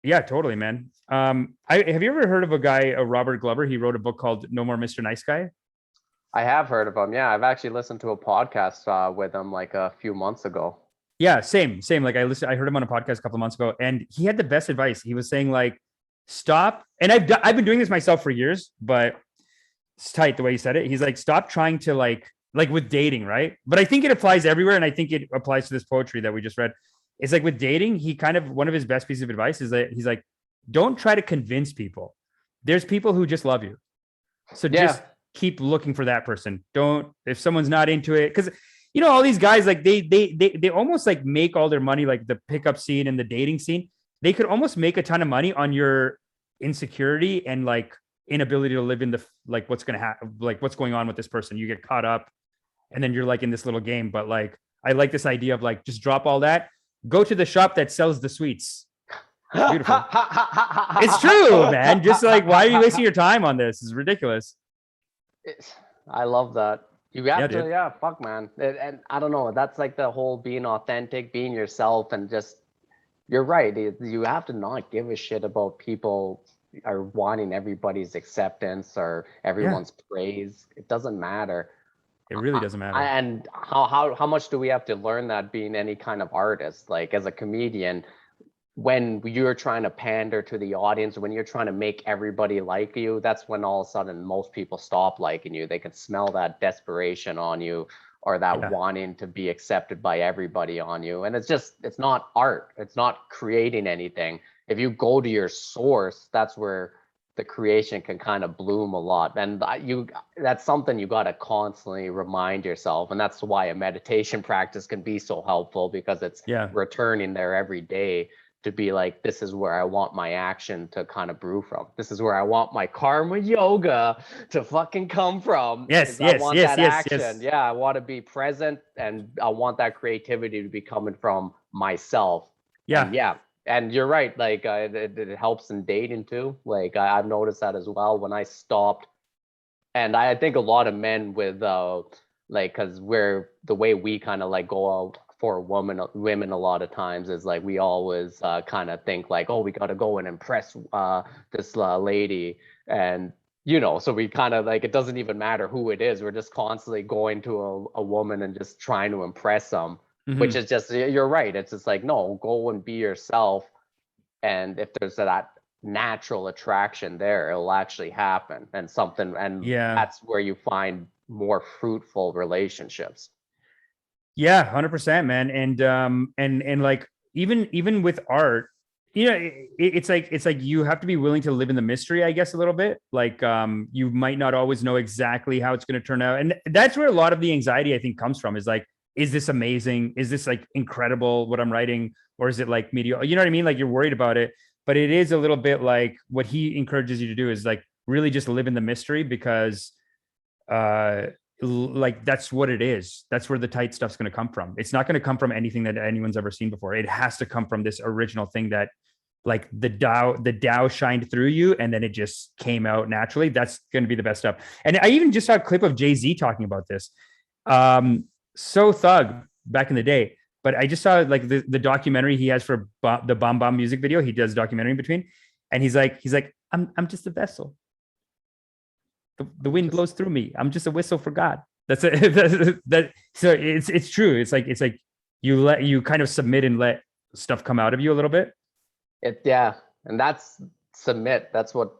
Yeah, totally, man. Have you ever heard of a guy, Robert Glover? He wrote a book called No More Mr. Nice Guy. I have heard of him. Yeah, I've actually listened to a podcast with him like a few months ago. Yeah, same. Like I heard him on a podcast a couple of months ago, and he had the best advice. He was saying like, stop. And I've been doing this myself for years, but it's tight the way he said it. He's like, stop trying to like with dating, right? But I think it applies everywhere, and I think it applies to this poetry that we just read. It's like with dating, one of his best pieces of advice is that he's like, don't try to convince people. There's people who just love you. So just keep looking for that person. If someone's not into it, because all these guys, like they almost like make all their money, like the pickup scene and the dating scene. They could almost make a ton of money on your insecurity and like inability to live in the, like what's going to happen, like what's going on with this person. You get caught up and then you're like in this little game. But like, I like this idea of like, just drop all that, go to the shop that sells the sweets. Beautiful. It's true, man. Just like, why are you wasting your time on this? It's ridiculous. I love that. You have to, dude. Fuck, man. And I don't know. That's like the whole being authentic, being yourself, and just, you're right. You have to not give a shit about people are wanting everybody's acceptance or everyone's praise. It doesn't matter. It really doesn't matter. And how much do we have to learn that being any kind of artist? Like as a comedian, when you're trying to pander to the audience, when you're trying to make everybody like you, that's when all of a sudden most people stop liking you. They can smell that desperation on you, or that wanting to be accepted by everybody on you. And it's not art. It's not creating anything. If you go to your source, that's where the creation can kind of bloom a lot. And that's something you got to constantly remind yourself. And that's why a meditation practice can be so helpful, because it's returning there every day to be like, this is where I want my action to kind of brew from. This is where I want my karma yoga to fucking come from. Yes. Action. Yeah, I want to be present, and I want that creativity to be coming from myself. And you're right. Like it helps in dating too. Like I've noticed that as well when I stopped. And I think a lot of men with because we're the way we kind of like go out for women a lot of times is like we always kind of think like, oh, we got to go and impress this lady, and so we kind of like, it doesn't even matter who it is, we're just constantly going to a woman and just trying to impress them, which is just, you're right, it's just like, no, go and be yourself, and if there's that natural attraction there, it'll actually happen, and that's where you find more fruitful relationships. Yeah, 100%, man. And like even with art, it's like you have to be willing to live in the mystery, I guess, a little bit. Like you might not always know exactly how it's going to turn out, and that's where a lot of the anxiety, I think, comes from. Is like, is this amazing? Is this like incredible what I'm writing, or is it like mediocre? You know what I mean? Like you're worried about it, but it is a little bit like what he encourages you to do is like really just live in the mystery, because like that's what it is. That's where the tight stuff's going to come from. It's not going to come from anything that anyone's ever seen before. It has to come from this original thing that like the Tao shined through you and then it just came out naturally. That's going to be the best stuff. And I even just saw a clip of Jay-Z talking about this. So Thug back in the day, but I just saw like the documentary he has for the Bomb Bomb music video. He does documentary in between, and he's like, I'm just a vessel. The wind blows through me. I'm just a whistle for God. That's it. So it's true. It's like you kind of submit and let stuff come out of you a little bit. And that's submit. That's what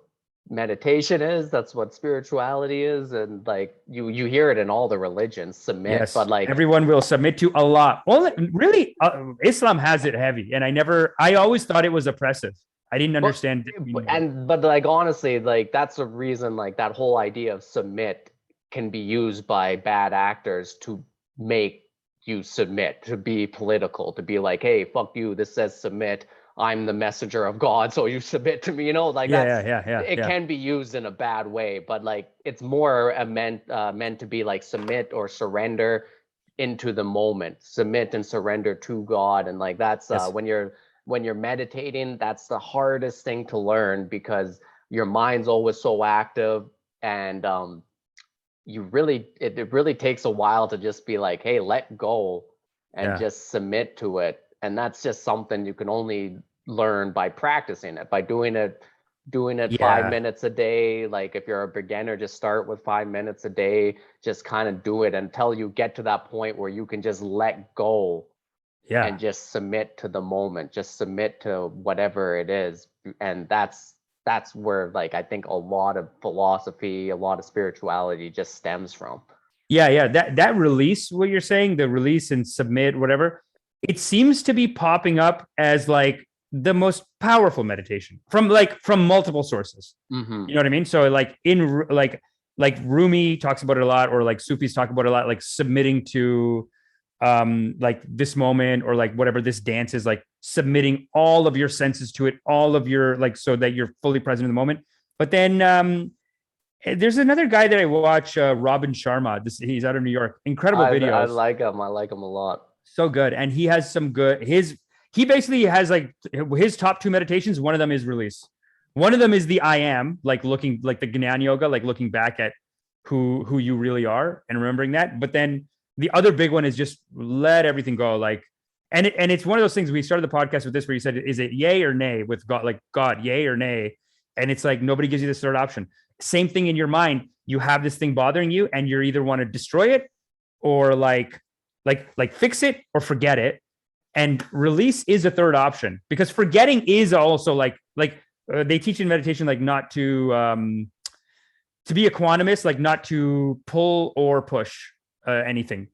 meditation is. That's what spirituality is, and like you hear it in all the religions. Submit, yes, but like everyone will submit to Allah. Only really, Islam has it heavy, and I always thought it was oppressive. I didn't understand. But like honestly, like that's a reason. Like that whole idea of submit can be used by bad actors to make you submit, to be political, to be like, hey, fuck you. This says submit. I'm the messenger of God, so you submit to me. You know, like it can be used in a bad way, but like it's more meant to be like submit or surrender into the moment, submit and surrender to God, and like that's when you're meditating, that's the hardest thing to learn because your mind's always so active, and it really takes a while to just be like, hey, let go and just submit to it. And that's just something you can only learn by practicing it, by doing it 5 minutes a day. Like if you're a beginner, just start with 5 minutes a day, just kind of do it until you get to that point where you can just let go and just submit to the moment, just submit to whatever it is. And that's where like I think a lot of philosophy, a lot of spirituality just stems from. That release, what you're saying, the release and submit, whatever, it seems to be popping up as like the most powerful meditation from multiple sources. Mm-hmm. You know what I mean? So like like Rumi talks about it a lot, or like Sufis talk about it a lot, like submitting to like this moment, or like whatever this dance is, like submitting all of your senses to it, all of your like, so that you're fully present in the moment. But then there's another guy that I watch, Robin Sharma. He's out of New York. Incredible videos. I like him. I like him a lot. So good. And he has some good, he basically has like his top 2 meditations. One of them is release. One of them is the I am, like looking, like the Gnan yoga, like looking back at who you really are and remembering that. But then the other big one is just let everything go. Like, and it's one of those things, we started the podcast with this, where you said, is it yay or nay with God, like God, yay or nay? And it's like, nobody gives you this third option. Same thing in your mind. You have this thing bothering you and you either want to destroy it or like fix it or forget it. And release is a third option, because forgetting is also like they teach in meditation, like not to be equanimous, like not to pull or push anything,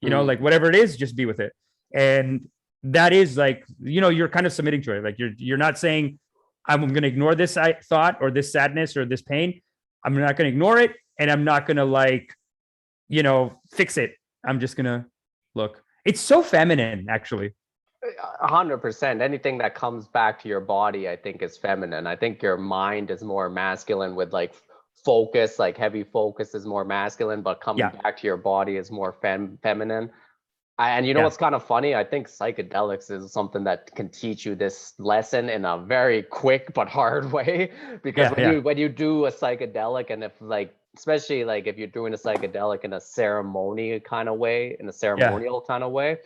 you know, like whatever it is, just be with it. And that is like, you know, you're kind of submitting to it. Like you're not saying, I'm going to ignore this thought or this sadness or this pain. I'm not going to ignore it. And I'm not going to like, you know, fix it. I'm just going to look. It's so feminine, actually. 100%. Anything that comes back to your body, I think, is feminine. I think your mind is more masculine, with like focus, like heavy focus is more masculine, but coming back to your body is more feminine. And you know what's kind of funny? I think psychedelics is something that can teach you this lesson in a very quick but hard way. Because when you do a psychedelic, and if like, especially like if you're doing a psychedelic in a ceremony kind of way, in a ceremonial kind of way,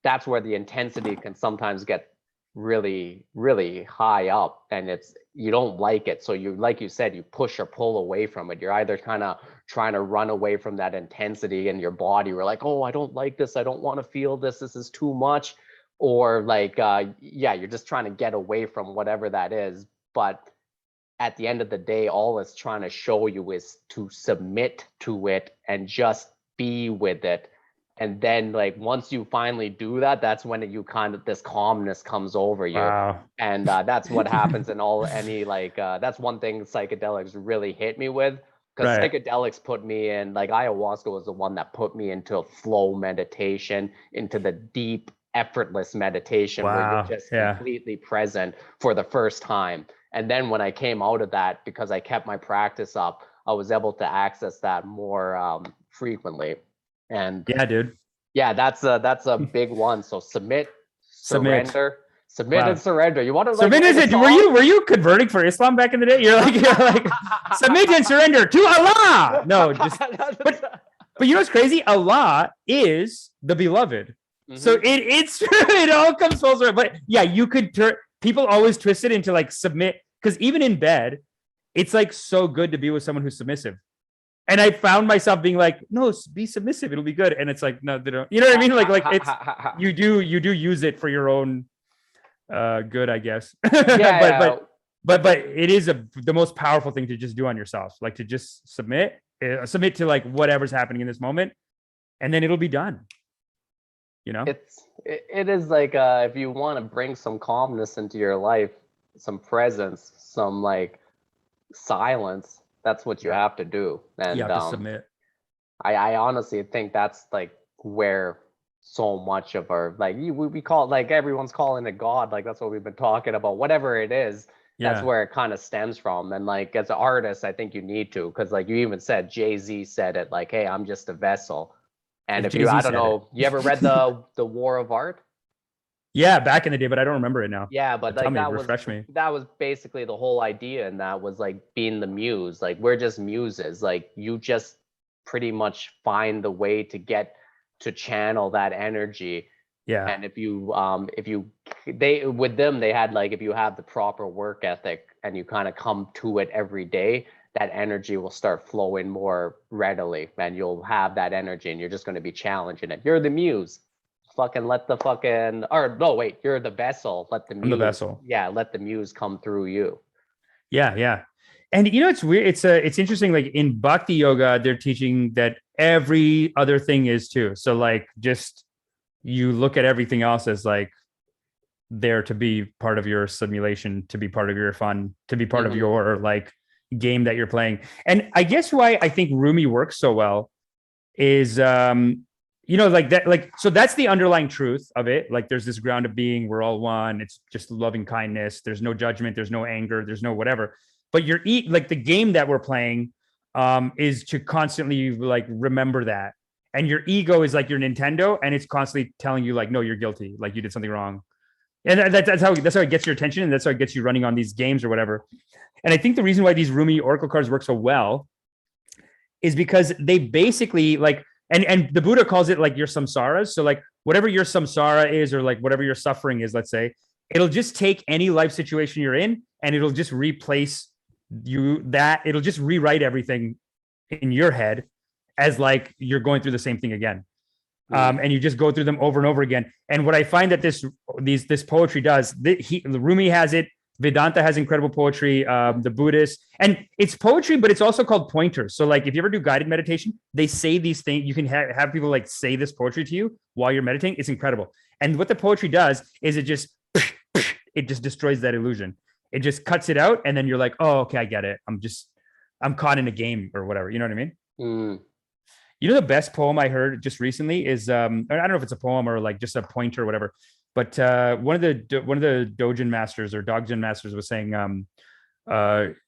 that's where the intensity can sometimes get really, really high up, and you don't like it. So you, like you said, you push or pull away from it. You're either kind of trying to run away from that intensity in your body. We're like, oh, I don't like this. I don't want to feel this. This is too much. Or like, you're just trying to get away from whatever that is. But at the end of the day, all it's trying to show you is to submit to it and just be with it. And then like, once you finally do that, that's when this calmness comes over you. Wow. And that's what happens in that's one thing psychedelics really hit me with. Because psychedelics put me in, like ayahuasca was the one that put me into flow meditation, into the deep, effortless meditation where you're just completely present for the first time. And then when I came out of that, because I kept my practice up, I was able to access that more frequently. And Yeah, dude. yeah, that's a big one. So submit, Submit. submit Wow. and surrender. You want to like Submit write is a it? song? Were you converting for Islam back in the day? You're like submit and surrender to Allah. No, just but you know what's crazy? Allah is the beloved. So it's true. It all comes full circle. But yeah, you could turn people always twist it into like submit because even in bed, it's like so good to be with someone who's submissive. And I found myself being like, no, be submissive. It'll be good. And it's like, no, they don't. You know what I mean? Like it's you do use it for your own good, I guess. Yeah. but it is the most powerful thing to just do on yourself, like to just submit to like whatever's happening in this moment, and then it'll be done. You know, it is like if you want to bring some calmness into your life, some presence, some like silence, that's what you have to do. And you have to submit. I honestly think that's like where so much of our like we call it, like everyone's calling it God, like that's what we've been talking about, whatever it is. That's where it kind of stems from. And like as an artist, I think you need to, because like you even said, Jay-Z said it, like, hey, I'm just a vessel. And if you, I don't know, you ever read the War of Art? Yeah, back in the day, but I don't remember it now. Yeah, but like that was basically the whole idea, and that was like being the muse. Like we're just muses. Like you just pretty much find the way to get to channel that energy. Yeah. And if you with them, they had like, if you have the proper work ethic and you kind of come to it every day, that energy will start flowing more readily, and you'll have that energy, and you're just going to be challenging it. You're the muse. Fucking let the fucking, or no, wait, you're the vessel. Let the muse. I'm the vessel. Yeah, let the muse come through you. Yeah. And you know, it's weird. It's interesting. Like in Bhakti yoga, they're teaching that every other thing is too. So like, just you look at everything else as like there to be part of your simulation, to be part of your fun, to be part of your like game that you're playing. And I guess why I think Rumi works so well is you know, like that, like, so that's the underlying truth of it. Like there's this ground of being, we're all one. It's just loving kindness. There's no judgment. There's no anger. There's no whatever. But like the game that we're playing is to constantly like remember that. And your ego is like your Nintendo, and it's constantly telling you like, no, you're guilty. Like you did something wrong. And that's how it gets your attention. And that's how it gets you running on these games or whatever. And I think the reason why these Rumi Oracle cards work so well is because they basically like, and the Buddha calls it like your samsaras. So like whatever your samsara is, or like whatever your suffering is, let's say, it'll just take any life situation you're in, and it'll just replace it'll just rewrite everything in your head as like you're going through the same thing again. And you just go through them over and over again. And what I find that this poetry does, the Rumi has it, Vedanta has incredible poetry, the Buddhists, and it's poetry, but it's also called pointers. So like if you ever do guided meditation, they say these things. You can have people like say this poetry to you while you're meditating. It's incredible. And what the poetry does is it just destroys that illusion. It just cuts it out, and then you're like, oh, okay, I get it. I'm caught in a game or whatever. You know what I mean? You know, the best poem I heard just recently is I don't know if it's a poem or like just a pointer or whatever. But one of the Dojin masters or Dogjin masters was saying,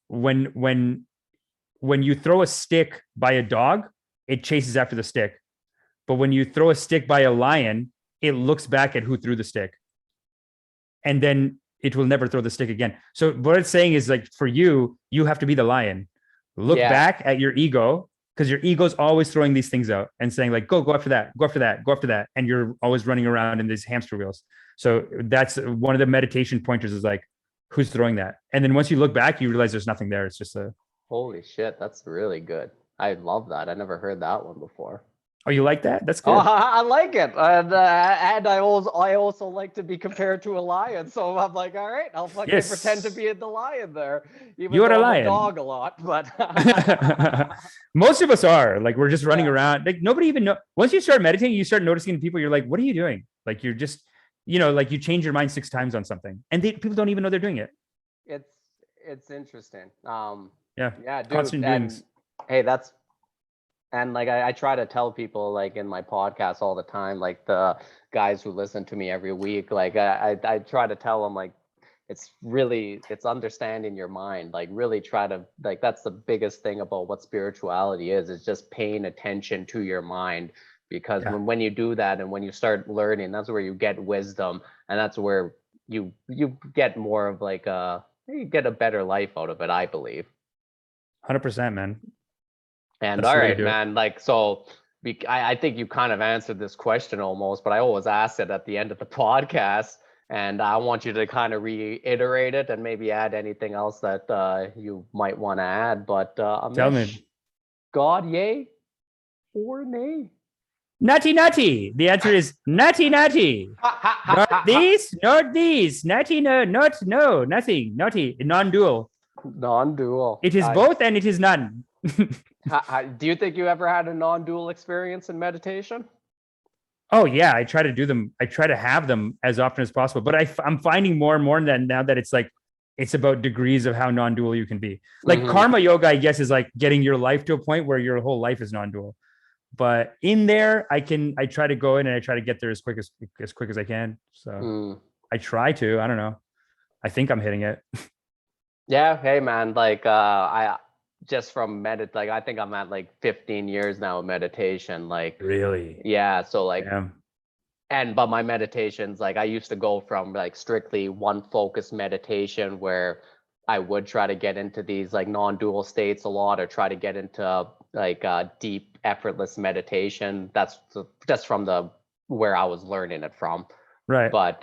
when you throw a stick by a dog, it chases after the stick. But when you throw a stick by a lion, it looks back at who threw the stick. And then it will never throw the stick again. So what it's saying is like, for you have to be the lion. Look back at your ego, because your ego's always throwing these things out and saying like, go after that, go after that, go after that. And you're always running around in these hamster wheels. So that's one of the meditation pointers, is like, who's throwing that? And then once you look back, you realize there's nothing there. It's just holy shit. That's really good. I love that. I never heard that one before. Oh, you like that? That's good. Oh, I like it. And I also like to be compared to a lion. So I'm like, all right, I'll fucking pretend to be the lion there. Even You're though a lion. I'm a dog a lot, but most of us are like, we're just running around. Like nobody even know. Once you start meditating, you start noticing people. You're like, what are you doing? Like you're just, you know, like you change your mind 6 times on something, and people don't even know they're doing it. It's interesting. Yeah, dude. Constant dreams. Hey, that's. And like I try to tell people like in my podcast all the time, like the guys who listen to me every week, like I try to tell them like, it's understanding your mind. Like really try to, like, that's the biggest thing about what spirituality is just paying attention to your mind. Because when you do that and when you start learning, that's where you get wisdom, and that's where you get more of like you get a better life out of it, I believe. 100%, man. And all right, man, like, so I think you kind of answered this question almost, but I always ask it at the end of the podcast, and I want you to kind of reiterate it and maybe add anything else that you might want to add. But Tell Amish, me. God, yay or nay? Neti-neti. The answer is neti-neti. Not these, not these. Neti, no, not, no, nothing. Neti, non-dual. Non-dual. It is both and it is none. Do you think you ever had a non-dual experience in meditation? Oh yeah, I try to do them. I try to have them as often as possible. But I'm finding more and more that now that it's like, it's about degrees of how non-dual you can be. Like karma yoga, I guess, is like getting your life to a point where your whole life is non-dual. But in there, I try to go in and I try to get there as quick as I can. So I try to. I don't know. I think I'm hitting it. Yeah. Hey, man. Like I just from like I think I'm at like 15 years now of meditation. Like really. Yeah. So like. But my meditations, like I used to go from like strictly one focused meditation where I would try to get into these like non-dual states a lot, or try to get into like deep effortless meditation. That's just from where I was learning it from. Right. But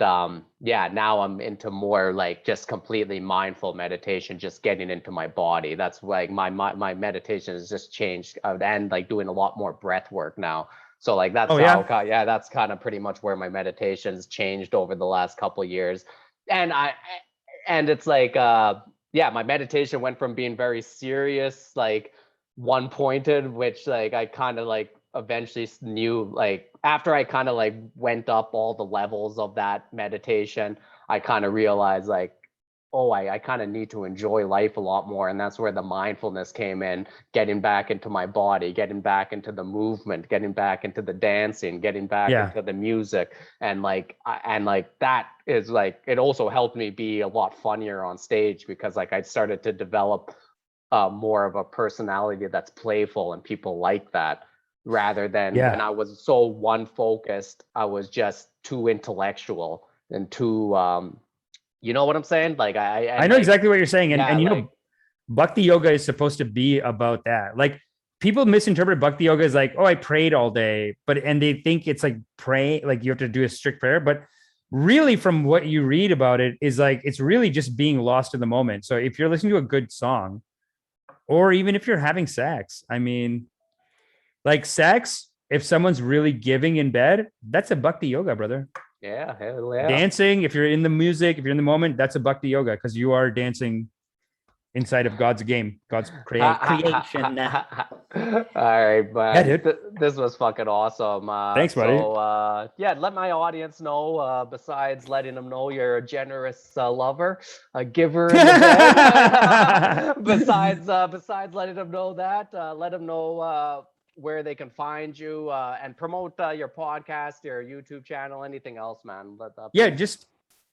yeah, now I'm into more like just completely mindful meditation, just getting into my body. That's like my meditation has just changed, and like doing a lot more breath work now. So like that's that's kind of pretty much where my meditation's changed over the last couple of years. And it's like my meditation went from being very serious, like one pointed, which like I kind of like eventually knew, like after I kind of like went up all the levels of that meditation, I kind of realized like, oh, I kind of need to enjoy life a lot more. And that's where the mindfulness came in, getting back into my body, getting back into the movement, getting back into the dancing, getting back into the music. And like that is like, it also helped me be a lot funnier on stage, because like I started to develop more of a personality that's playful, and people like that, rather than when I was so one focused, I was just too intellectual and too you know what I'm saying? Like I know exactly what you're saying. And you like, know, Bhakti yoga is supposed to be about that. Like people misinterpret Bhakti yoga as like, oh, I prayed all day, and they think it's like pray, like you have to do a strict prayer. But really, from what you read about it, is like it's really just being lost in the moment. So if you're listening to a good song, or even if you're having sex, I mean, like sex, if someone's really giving in bed, that's a Bhakti yoga, brother. Yeah, hell yeah. Dancing, if you're in the music, if you're in the moment, that's a Bhakti yoga, because you are dancing inside of God's game, God's creation. All right, man. This was fucking awesome. Thanks, buddy. So let my audience know, besides letting them know you're a generous lover, a giver in the bed. besides letting them know that, let them know where they can find you, and promote your podcast, your YouTube channel, anything else, man. Just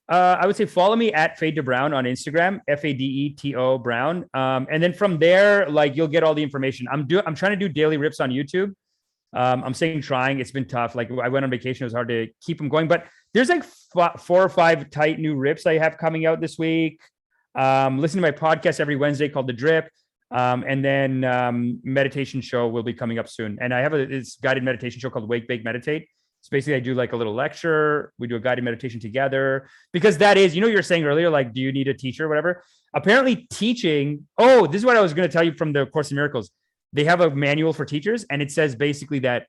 I would say follow me at Fade to Brown on Instagram, FADETO Brown. And then from there, like you'll get all the information. I'm trying to do daily rips on YouTube. I'm saying trying, it's been tough. Like I went on vacation, it was hard to keep them going, but there's like 4 or 5 tight new rips I have coming out this week. Listen to my podcast every Wednesday called The Drip. And then meditation show will be coming up soon. And I have this guided meditation show called Wake, Bake, Meditate. So basically I do like a little lecture. We do a guided meditation together, because that is, you know, you were saying earlier, like, do you need a teacher or whatever? Apparently teaching. Oh, this is what I was going to tell you from the Course in Miracles. They have a manual for teachers, and it says basically that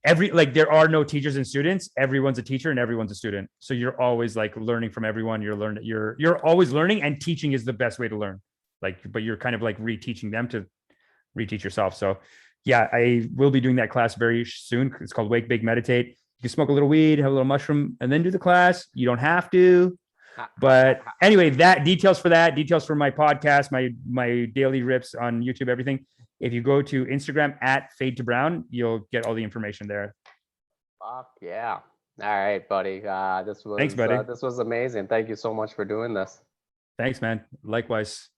there are no teachers and students. Everyone's a teacher and everyone's a student. So you're always like learning from everyone. You're always learning, and teaching is the best way to learn. But you're kind of like reteaching them to reteach yourself. So yeah, I will be doing that class very soon. It's called Wake, Bake, Meditate. You can smoke a little weed, have a little mushroom, and then do the class. You don't have to. But anyway, details for my podcast, my daily rips on YouTube, everything. If you go to Instagram at Fade to Brown, you'll get all the information there. Fuck yeah. All right, buddy. Thanks, buddy. This was amazing. Thank you so much for doing this. Thanks, man. Likewise.